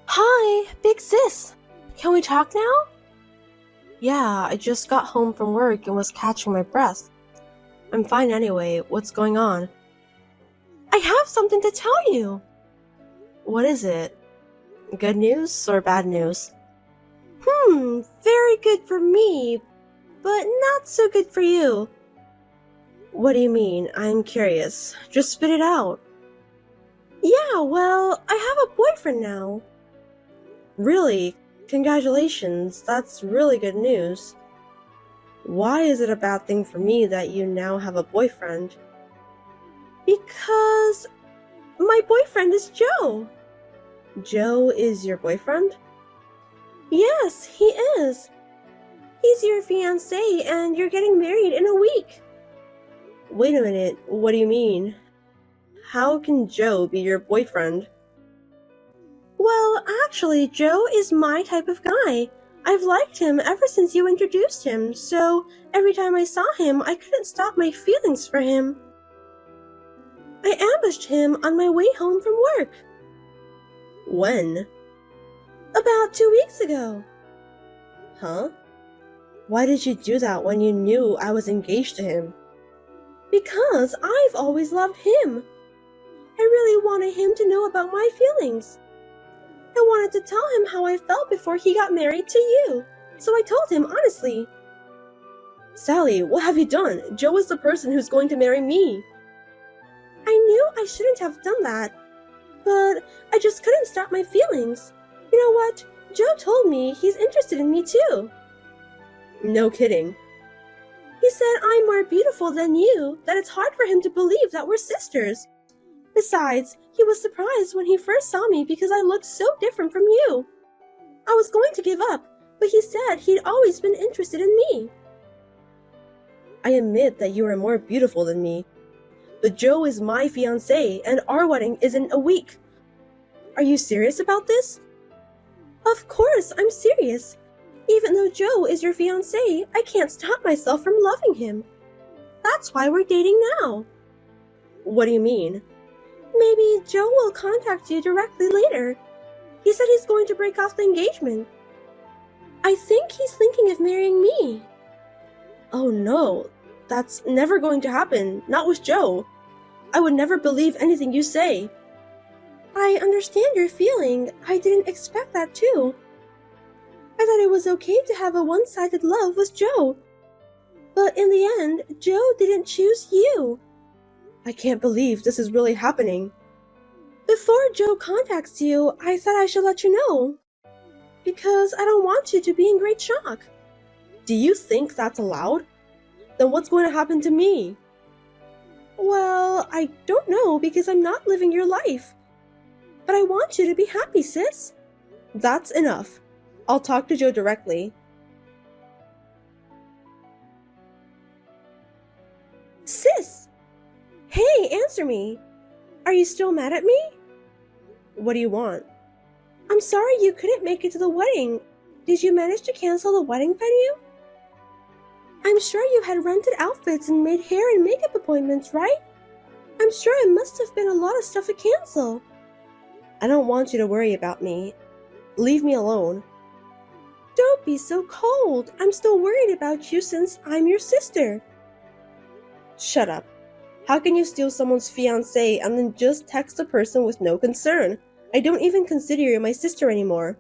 Hi, big sis. Can we talk now? Yeah, I just got home from work and was catching my breath. I'm fine anyway. What's going on? I have something to tell you. What is it? Good news or bad news? Very good for me, but not so good for you. What do you mean? I'm curious. Just spit it out. Yeah, well, I have a boyfriend now. Really? Congratulations. That's really good news. Why is it a bad thing for me that you now have a boyfriend? Because my boyfriend is Joe. Joe is your boyfriend? Yes, he is. He's your fiancé and you're getting married in a week. Wait a minute, what do you mean? How can Joe be your boyfriend? Well, actually, Joe is my type of guy. I've liked him ever since you introduced him, so every time I saw him, I couldn't stop my feelings for him. I ambushed him on my way home from work. When? About 2 weeks ago. Huh? Why did you do that when you knew I was engaged to him? Because I've always loved him. I really wanted him to know about my feelings. I wanted to tell him how I felt before he got married to you, so I told him honestly. Sally, what have you done? Joe is the person who's going to marry me. I knew I shouldn't have done that, but I just couldn't stop my feelings. You know what? Joe told me he's interested in me too. No kidding. He said I'm more beautiful than you, that it's hard for him to believe that we're sisters. Besides, he was surprised when he first saw me because I looked so different from you. I was going to give up, but he said he'd always been interested in me. I admit that you are more beautiful than me, but Joe is my fiancé and our wedding is in a week. Are you serious about this? Of course, I'm serious. Even though Joe is your fiancé, I can't stop myself from loving him. That's why we're dating now. What do you mean? Maybe Joe will contact you directly later. He said he's going to break off the engagement. I think he's thinking of marrying me. Oh no, that's never going to happen, not with Joe. I would never believe anything you say. I understand your feeling. I didn't expect that too. I thought it was okay to have a one-sided love with Joe. But in the end, Joe didn't choose you. I can't believe this is really happening. Before Joe contacts you, I thought I should let you know. Because I don't want you to be in great shock. Do you think that's allowed? Then what's going to happen to me? Well, I don't know because I'm not living your life. But I want you to be happy, sis. That's enough. I'll talk to Joe directly. Sis! Hey, answer me. Are you still mad at me? What do you want? I'm sorry you couldn't make it to the wedding. Did you manage to cancel the wedding venue? I'm sure you had rented outfits and made hair and makeup appointments, right? I'm sure it must have been a lot of stuff to cancel. I don't want you to worry about me. Leave me alone. Don't be so cold. I'm still worried about you since I'm your sister. Shut up. How can you steal someone's fiancé and then just text a person with no concern? I don't even consider you my sister anymore.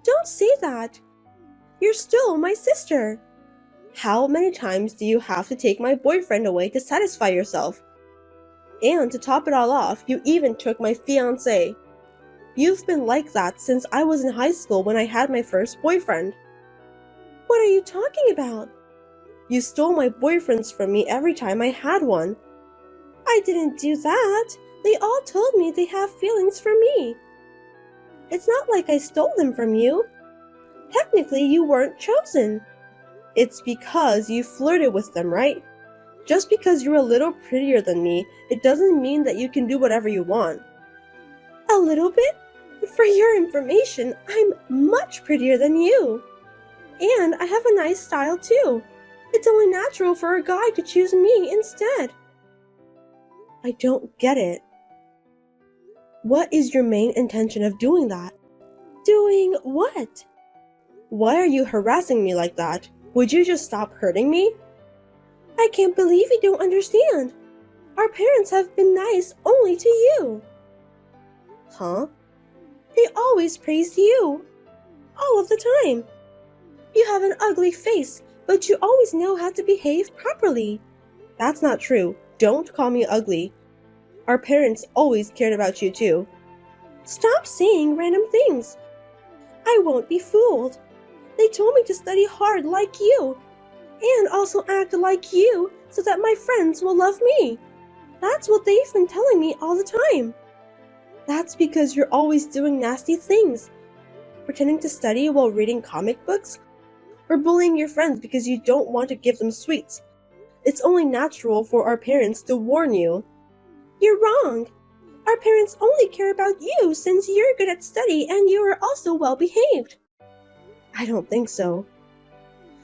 Don't say that. You're still my sister. How many times do you have to take my boyfriend away to satisfy yourself? And to top it all off, you even took my fiancé. You've been like that since I was in high school when I had my first boyfriend. What are you talking about? You stole my boyfriends from me every time I had one. I didn't do that. They all told me they have feelings for me. It's not like I stole them from you. Technically, you weren't chosen. It's because you flirted with them, right? Just because you're a little prettier than me, it doesn't mean that you can do whatever you want. A little bit? For your information, I'm much prettier than you. And I have a nice style too. It's only natural for a guy to choose me instead. I don't get it. What is your main intention of doing that? Doing what? Why are you harassing me like that? Would you just stop hurting me? I can't believe you don't understand. Our parents have been nice only to you. Huh? They always praise you. All of the time. You have an ugly face, but you always know how to behave properly. That's not true. Don't call me ugly. Our parents always cared about you too. Stop saying random things. I won't be fooled. They told me to study hard like you, and also act like you so that my friends will love me. That's what they've been telling me all the time. That's because you're always doing nasty things, pretending to study while reading comic books, or bullying your friends because you don't want to give them sweets. It's only natural for our parents to warn you. You're wrong. Our parents only care about you since you're good at study and you are also well behaved. I don't think so.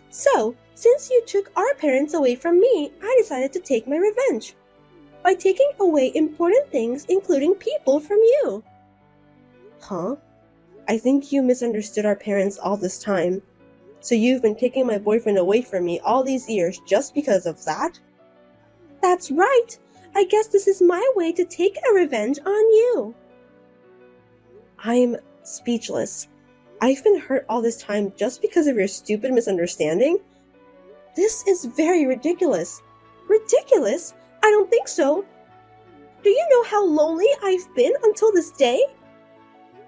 So, since you took our parents away from me, I decided to take my revenge by taking away important things, including people, from you. Huh? I think you misunderstood our parents all this time. So you've been taking my boyfriend away from me all these years just because of that? That's right. I guess this is my way to take a revenge on you. I'm speechless. I've been hurt all this time just because of your stupid misunderstanding? This is very ridiculous. Ridiculous? I don't think so. Do you know how lonely I've been until this day?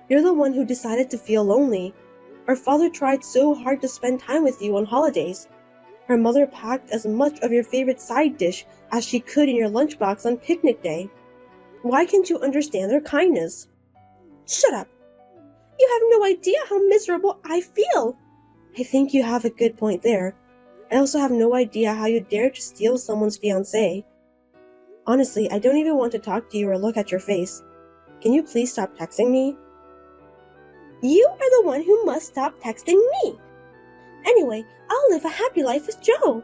You're the one who decided to feel lonely. Our father tried so hard to spend time with you on holidays. Our mother packed as much of your favorite side dish as she could in your lunchbox on picnic day. Why can't you understand their kindness? Shut up. You have no idea how miserable I feel. I think you have a good point there. I also have no idea how you dare to steal someone's fiancé. Honestly, I don't even want to talk to you or look at your face. Can you please stop texting me? You are the one who must stop texting me. Anyway, I'll live a happy life with Joe.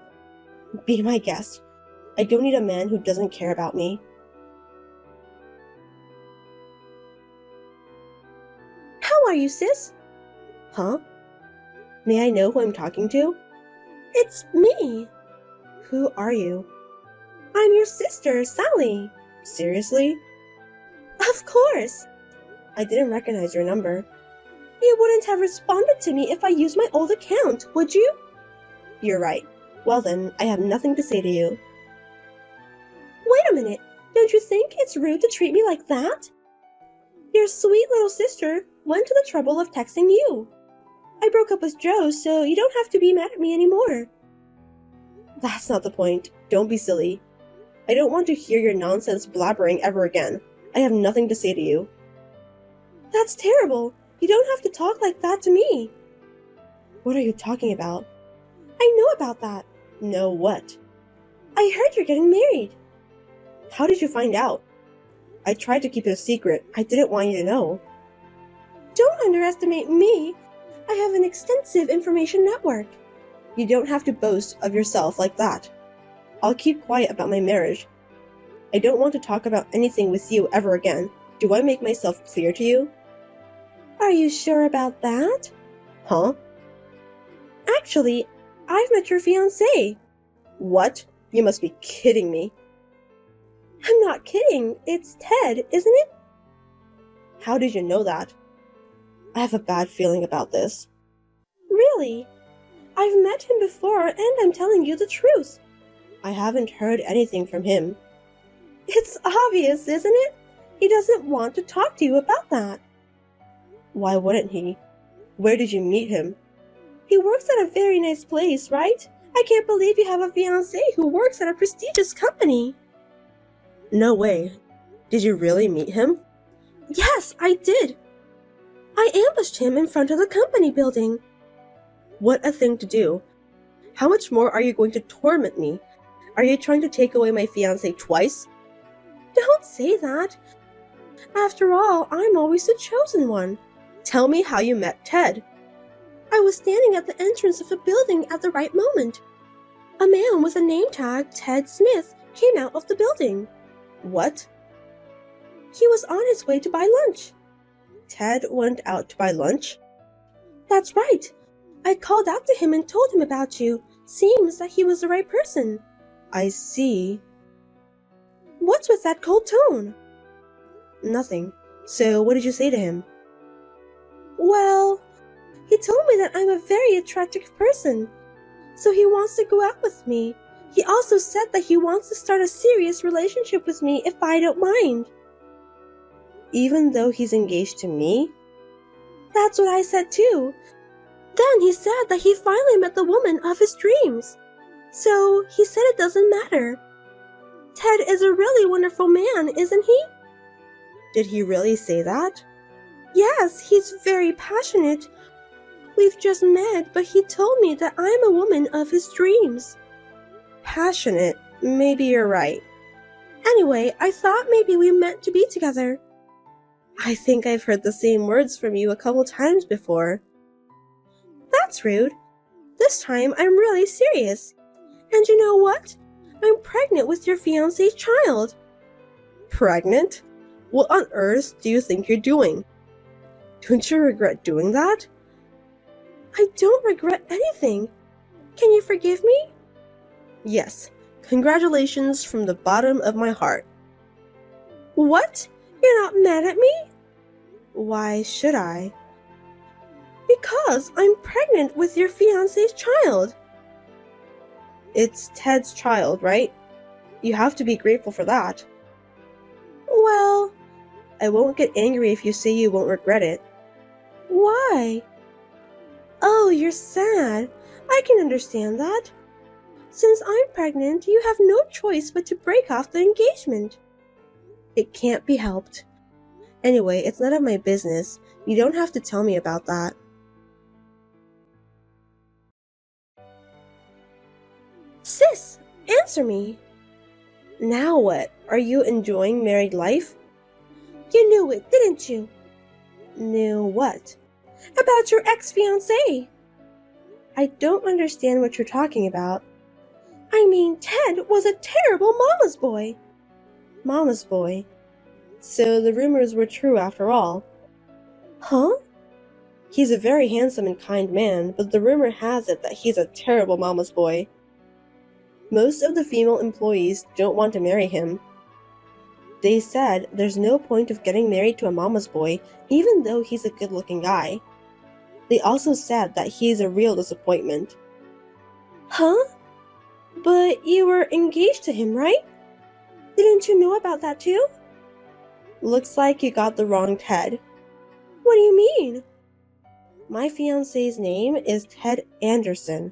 Be my guest. I don't need a man who doesn't care about me. How are you, sis? Huh? May I know who I'm talking to? It's me. Who are you? I'm your sister, Sally. Seriously? Of course. I didn't recognize your number. You wouldn't have responded to me if I used my old account, would you? You're right. Well then, I have nothing to say to you. Wait a minute. Don't you think it's rude to treat me like that? Your sweet little sister went to the trouble of texting you. I broke up with Joe, so you don't have to be mad at me anymore. That's not the point. Don't be silly. I don't want to hear your nonsense blabbering ever again. I have nothing to say to you. That's terrible. You don't have to talk like that to me. What are you talking about? I know about that. Know what? I heard you're getting married. How did you find out? I tried to keep it a secret. I didn't want you to know. Don't underestimate me. I have an extensive information network. You don't have to boast of yourself like that. I'll keep quiet about my marriage. I don't want to talk about anything with you ever again. Do I make myself clear to you? Are you sure about that? Huh? Actually, I've met your fiancé. What? You must be kidding me. I'm not kidding. It's Ted, isn't it? How did you know that? I have a bad feeling about this. Really? I've met him before and I'm telling you the truth. I haven't heard anything from him. It's obvious, isn't it? He doesn't want to talk to you about that. Why wouldn't he? Where did you meet him? He works at a very nice place, right? I can't believe you have a fiancé who works at a prestigious company. No way. Did you really meet him? Yes, I did. I ambushed him in front of the company building. What a thing to do. How much more are you going to torment me? Are you trying to take away my fiancé twice? Don't say that. After all, I'm always the chosen one. Tell me how you met Ted. I was standing at the entrance of the building at the right moment. A man with a name tag, Ted Smith, came out of the building. What? He was on his way to buy lunch. Ted went out to buy lunch? That's right. I called out to him and told him about you. Seems that he was the right person. I see. What's with that cold tone? Nothing. So what did you say to him? Well, he told me that I'm a very attractive person, so he wants to go out with me. He also said that he wants to start a serious relationship with me if I don't mind. Even though he's engaged to me? That's what I said too. Then he said that he finally met the woman of his dreams. So he said it doesn't matter. Ted is a really wonderful man, isn't he? Did he really say that? Yes, he's very passionate. We've just met, but he told me that I'm a woman of his dreams. Passionate? Maybe you're right. Anyway, I thought maybe we meant to be together. I think I've heard the same words from you a couple times before. That's rude. This time I'm really serious. And you know what? I'm pregnant with your fiancé's child. Pregnant? What on earth do you think you're doing? Don't you regret doing that? I don't regret anything. Can you forgive me? Yes. Congratulations from the bottom of my heart. What? You're not mad at me? Why should I? Because I'm pregnant with your fiancé's child. It's Ted's child, right? You have to be grateful for that. Well, I won't get angry if you say you won't regret it. Why? Oh, you're sad. I can understand that. Since I'm pregnant, you have no choice but to break off the engagement. It can't be helped. Anyway, it's none of my business. You don't have to tell me about that. Sis, answer me. Now what? Are you enjoying married life? You knew it, didn't you? Knew what? About your ex-fiancé. I don't understand what you're talking about. I mean, Ted was a terrible mama's boy. Mama's boy. So the rumors were true after all. Huh? He's a very handsome and kind man, but the rumor has it that he's a terrible mama's boy. Most of the female employees don't want to marry him. They said there's no point of getting married to a mama's boy, even though he's a good-looking guy. They also said that he's a real disappointment. Huh? But you were engaged to him, right? Didn't you know about that too? Looks like you got the wrong Ted. What do you mean? My fiancé's name is Ted Anderson.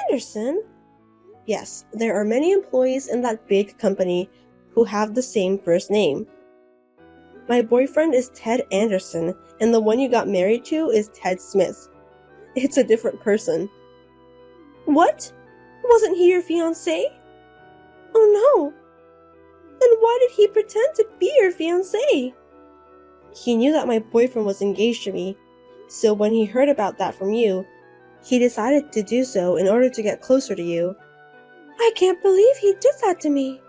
Anderson? Yes, there are many employees in that big company who have the same first name. My boyfriend is Ted Anderson, and the one you got married to is Ted Smith. It's a different person. What? Wasn't he your fiancé? Oh no. Then why did he pretend to be your fiancé? He knew that my boyfriend was engaged to me, so when he heard about that from you, he decided to do so in order to get closer to you. I can't believe he did that to me.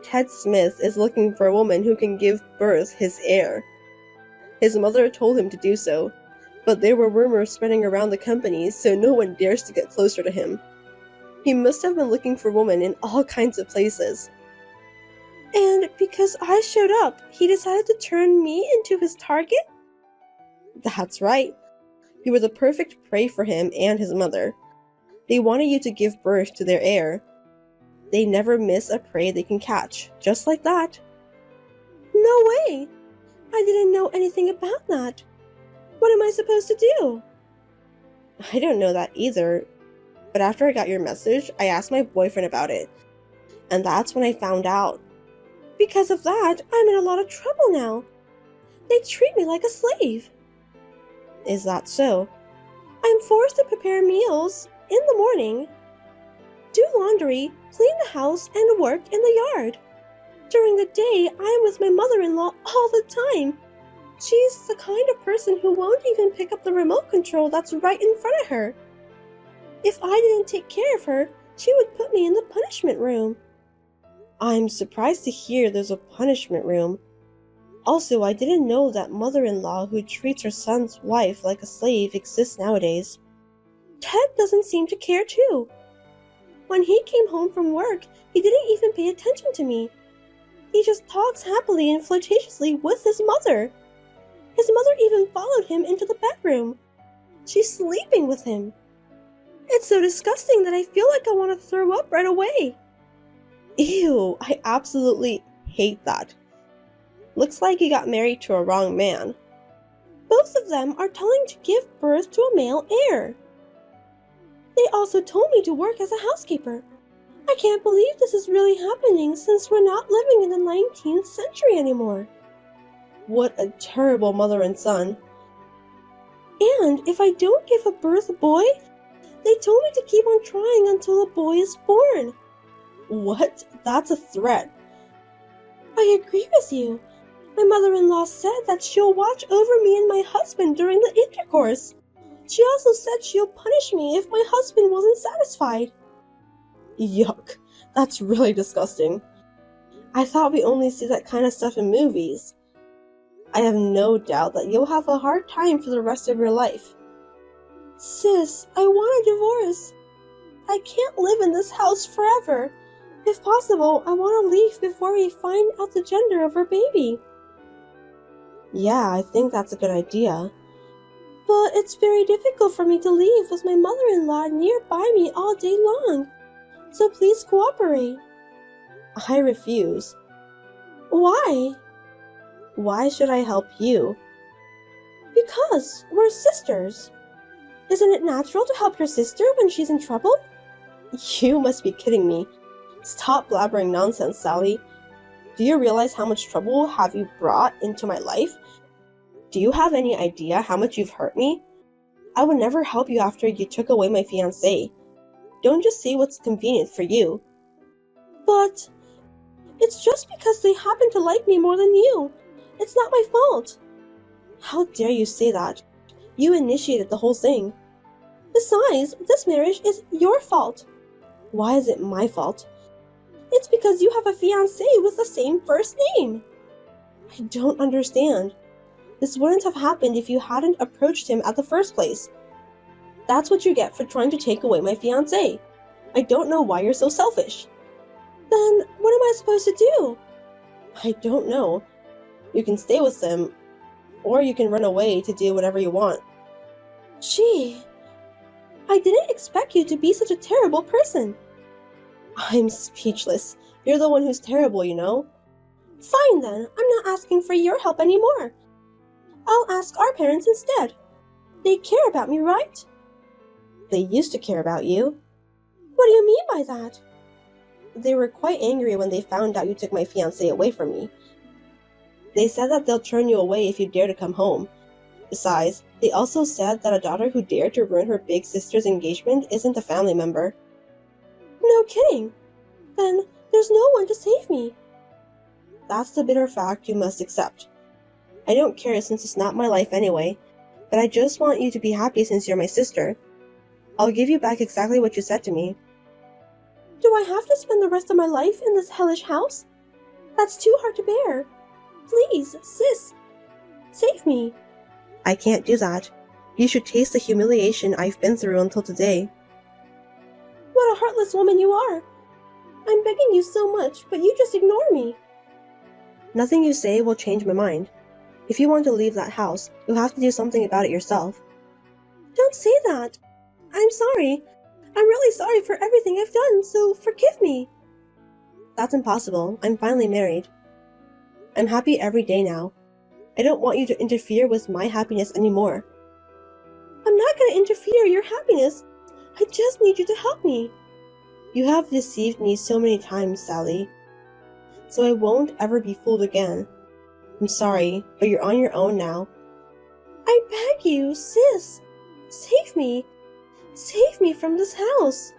Ted Smith is looking for a woman who can give birth his heir. His mother told him to do so, but there were rumors spreading around the company, so no one dares to get closer to him. He must have been looking for women in all kinds of places. And because I showed up, he decided to turn me into his target? That's right. You were the perfect prey for him and his mother. They wanted you to give birth to their heir. They never miss a prey they can catch, just like that. No way! I didn't know anything about that. What am I supposed to do? I don't know that either, but after I got your message, I asked my boyfriend about it, and that's when I found out. Because of that, I'm in a lot of trouble now. They treat me like a slave. Is that so? I'm forced to prepare meals in the morning, do laundry, clean the house, and work in the yard. During the day, I'm with my mother-in-law all the time. She's the kind of person who won't even pick up the remote control that's right in front of her. If I didn't take care of her, she would put me in the punishment room. I'm surprised to hear there's a punishment room. Also, I didn't know that mother-in-law who treats her son's wife like a slave exists nowadays. Ted doesn't seem to care too. When he came home from work, he didn't even pay attention to me. He just talks happily and flirtatiously with his mother. His mother even followed him into the bedroom. She's sleeping with him. It's so disgusting that I feel like I want to throw up right away. Ew, I absolutely hate that. Looks like you got married to a wrong man. Both of them are telling to give birth to a male heir. They also told me to work as a housekeeper. I can't believe this is really happening since we're not living in the 19th century anymore. What a terrible mother and son. And if I don't give a birth a boy, they told me to keep on trying until a boy is born. What? That's a threat. I agree with you. My mother-in-law said that she'll watch over me and my husband during the intercourse. She also said she'll punish me if my husband wasn't satisfied. Yuck, that's really disgusting. I thought we only see that kind of stuff in movies. I have no doubt that you'll have a hard time for the rest of your life. Sis, I want a divorce. I can't live in this house forever. If possible, I want to leave before we find out the gender of our baby. Yeah, I think that's a good idea. But it's very difficult for me to leave with my mother-in-law nearby me all day long. So please cooperate. I refuse. Why? Why should I help you? Because we're sisters. Isn't it natural to help your sister when she's in trouble? You must be kidding me. Stop blabbering nonsense, Sally. Do you realize how much trouble have you brought into my life? Do you have any idea how much you've hurt me? I would never help you after you took away my fiancé. Don't just say what's convenient for you. But it's just because they happen to like me more than you. It's not my fault. How dare you say that? You initiated the whole thing. Besides, this marriage is your fault. Why is it my fault? It's because you have a fiancé with the same first name. I don't understand. This wouldn't have happened if you hadn't approached him at the first place. That's what you get for trying to take away my fiancé. I don't know why you're so selfish. Then, what am I supposed to do? I don't know. You can stay with them, or you can run away to do whatever you want. Gee, I didn't expect you to be such a terrible person. I'm speechless. You're the one who's terrible, you know. Fine then, I'm not asking for your help anymore. I'll ask our parents instead. They care about me, right? They used to care about you. What do you mean by that? They were quite angry when they found out you took my fiancé away from me. They said that they'll turn you away if you dare to come home. Besides, they also said that a daughter who dared to ruin her big sister's engagement isn't a family member. No kidding. Then there's no one to save me. That's the bitter fact you must accept. I don't care since it's not my life anyway, but I just want you to be happy since you're my sister. I'll give you back exactly what you said to me. Do I have to spend the rest of my life in this hellish house? That's too hard to bear. Please, sis, save me. I can't do that. You should taste the humiliation I've been through until today. What a heartless woman you are. I'm begging you so much, but you just ignore me. Nothing you say will change my mind. If you want to leave that house, you'll have to do something about it yourself. Don't say that. I'm sorry. I'm really sorry for everything I've done, so forgive me. That's impossible. I'm finally married. I'm happy every day now. I don't want you to interfere with my happiness anymore. I'm not going to interfere your happiness. I just need you to help me. You have deceived me so many times, Sally. So I won't ever be fooled again. I'm sorry, but you're on your own now. I beg you, sis. Save me. Save me from this house.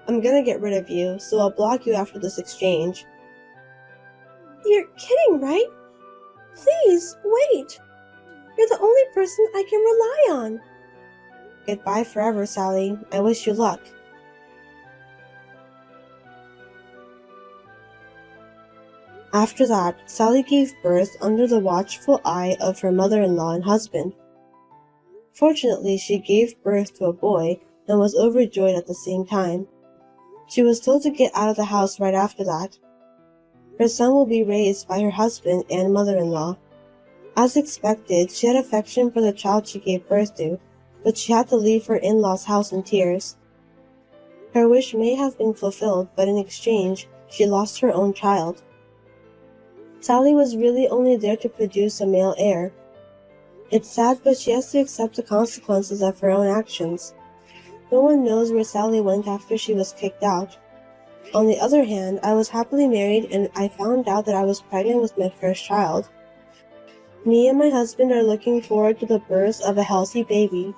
I'm gonna get rid of you, so I'll block you after this exchange. You're kidding, right? Please, wait. You're the only person I can rely on. Goodbye forever, Sally. I wish you luck. After that, Sally gave birth under the watchful eye of her mother-in-law and husband. Fortunately, she gave birth to a boy and was overjoyed at the same time. She was told to get out of the house right after that. Her son will be raised by her husband and mother-in-law. As expected, she had affection for the child she gave birth to, but she had to leave her in-laws' house in tears. Her wish may have been fulfilled, but in exchange, she lost her own child. Sally was really only there to produce a male heir. It's sad, but she has to accept the consequences of her own actions. No one knows where Sally went after she was kicked out. On the other hand, I was happily married and I found out that I was pregnant with my first child. Me and my husband are looking forward to the birth of a healthy baby.